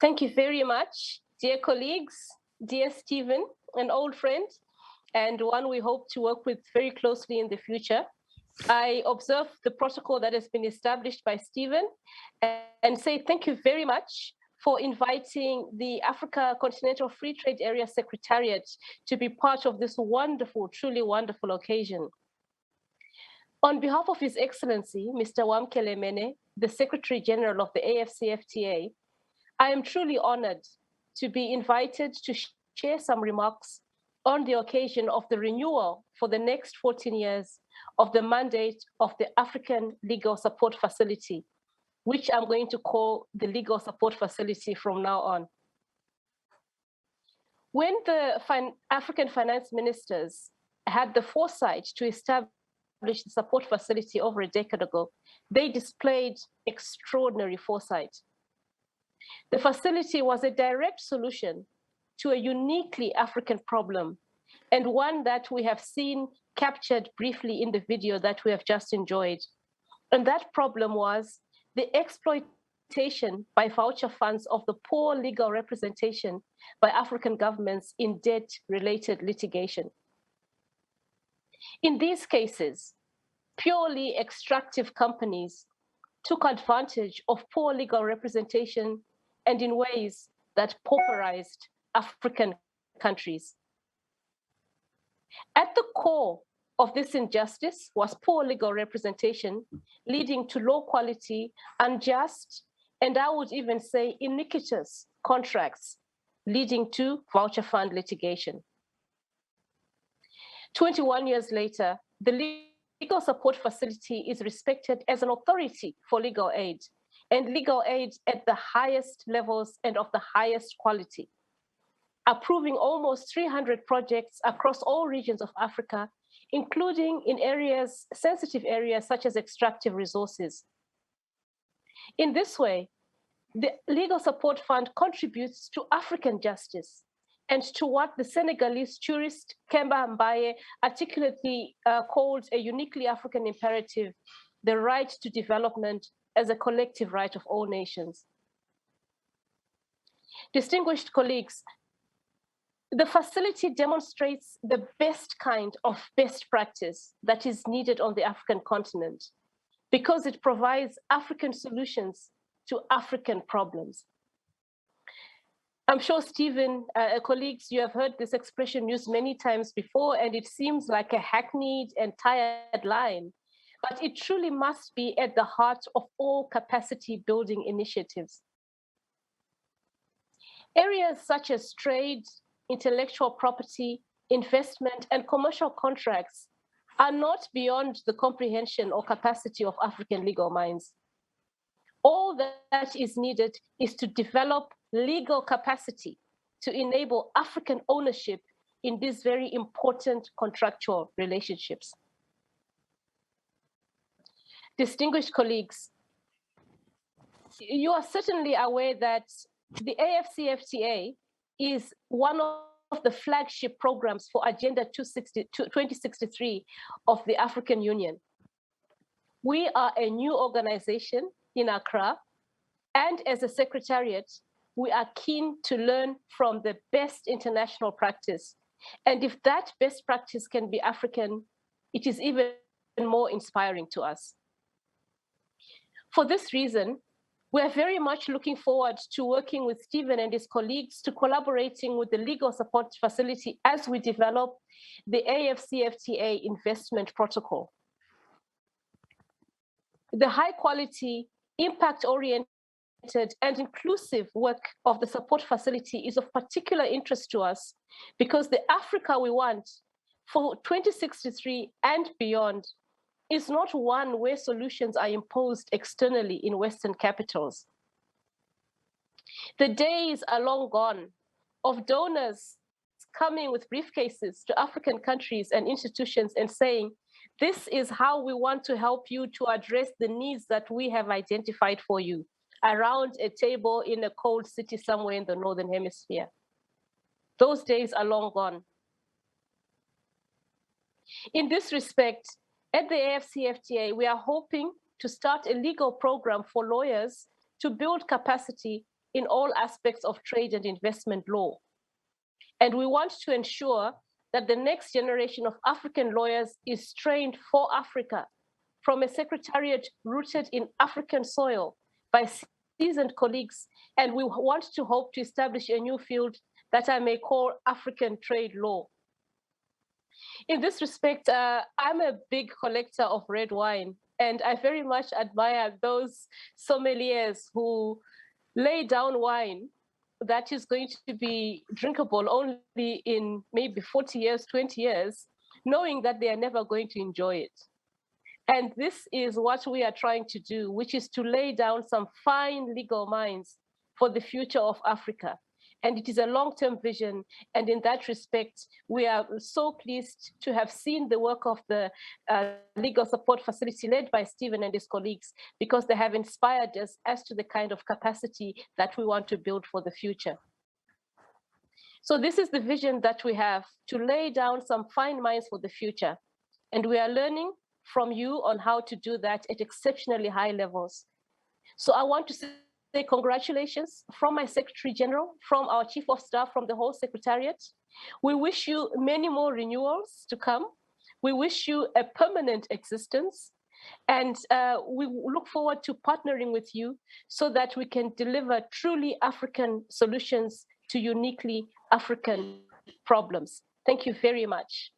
Thank you very much, dear colleagues, dear Stephen, an old friend, and one we hope to work with very closely in the future. I observe the protocol that has been established by Stephen and say thank you very much for inviting the Africa Continental Free Trade Area Secretariat to be part of this wonderful, truly wonderful occasion. On behalf of His Excellency, Mr. Wamkele Mene, the Secretary General of the AfCFTA, I am truly honored to be invited to share some remarks on the occasion of the renewal for the next 14 years of the mandate of the African Legal Support Facility, which I'm going to call the Legal Support Facility from now on. When the African finance ministers had the foresight to establish the support facility over a decade ago, they displayed extraordinary foresight. The facility was a direct solution to a uniquely African problem, and one that we have seen captured briefly in the video that we have just enjoyed. And that problem was the exploitation by voucher funds of the poor legal representation by African governments in debt-related litigation. In these cases, purely extractive companies took advantage of poor legal representation and in ways that pauperized African countries. At the core of this injustice was poor legal representation, leading to low quality, unjust, and I would even say iniquitous contracts, leading to voucher fund litigation. 21 years later, the Legal Support Facility is respected as an authority for legal aid, and legal aid at the highest levels and of the highest quality, approving almost 300 projects across all regions of Africa, including in sensitive areas such as extractive resources. In this way, the Legal Support Fund contributes to African justice and to what the Senegalese jurist Kemba Mbaye articulately called a uniquely African imperative, the right to development as a collective right of all nations. Distinguished colleagues, the facility demonstrates the best kind of best practice that is needed on the African continent because it provides African solutions to African problems. I'm sure, Stephen, colleagues, you have heard this expression used many times before, and it seems like a hackneyed and tired line, but it truly must be at the heart of all capacity building initiatives. Areas such as trade, intellectual property, investment, and commercial contracts are not beyond the comprehension or capacity of African legal minds. All that is needed is to develop legal capacity to enable African ownership in these very important contractual relationships. Distinguished colleagues, you are certainly aware that the AfCFTA is one of the flagship programs for Agenda 2063 of the African Union. We are a new organization in Accra, and as a secretariat, we are keen to learn from the best international practice. And if that best practice can be African, it is even more inspiring to us. For this reason, we are very much looking forward to working with Stephen and his colleagues to collaborating with the Legal Support Facility as we develop the AfCFTA investment protocol. The high quality, impact-oriented and inclusive work of the support facility is of particular interest to us because the Africa we want for 2063 and beyond is not one where solutions are imposed externally in Western capitals. The days are long gone of donors coming with briefcases to African countries and institutions and saying, this is how we want to help you to address the needs that we have identified for you around a table in a cold city somewhere in the Northern Hemisphere. Those days are long gone. In this respect, at the AfCFTA, we are hoping to start a legal program for lawyers to build capacity in all aspects of trade and investment law. And we want to ensure that the next generation of African lawyers is trained for Africa from a secretariat rooted in African soil by seasoned colleagues. And we want to hope to establish a new field that I may call African trade law. In this respect, I'm a big collector of red wine, and I very much admire those sommeliers who lay down wine that is going to be drinkable only in maybe 40 years, 20 years, knowing that they are never going to enjoy it. And this is what we are trying to do, which is to lay down some fine legal minds for the future of Africa. And it is a long-term vision. And in that respect, we are so pleased to have seen the work of the legal support facility led by Stephen and his colleagues, because they have inspired us as to the kind of capacity that we want to build for the future. So this is the vision that we have, to lay down some fine minds for the future. And we are learning from you on how to do that at exceptionally high levels. So I want to say congratulations from my Secretary General, from our Chief of Staff, from the whole Secretariat. We wish you many more renewals to come. We wish you a permanent existence. And we look forward to partnering with you so that we can deliver truly African solutions to uniquely African problems. Thank you very much.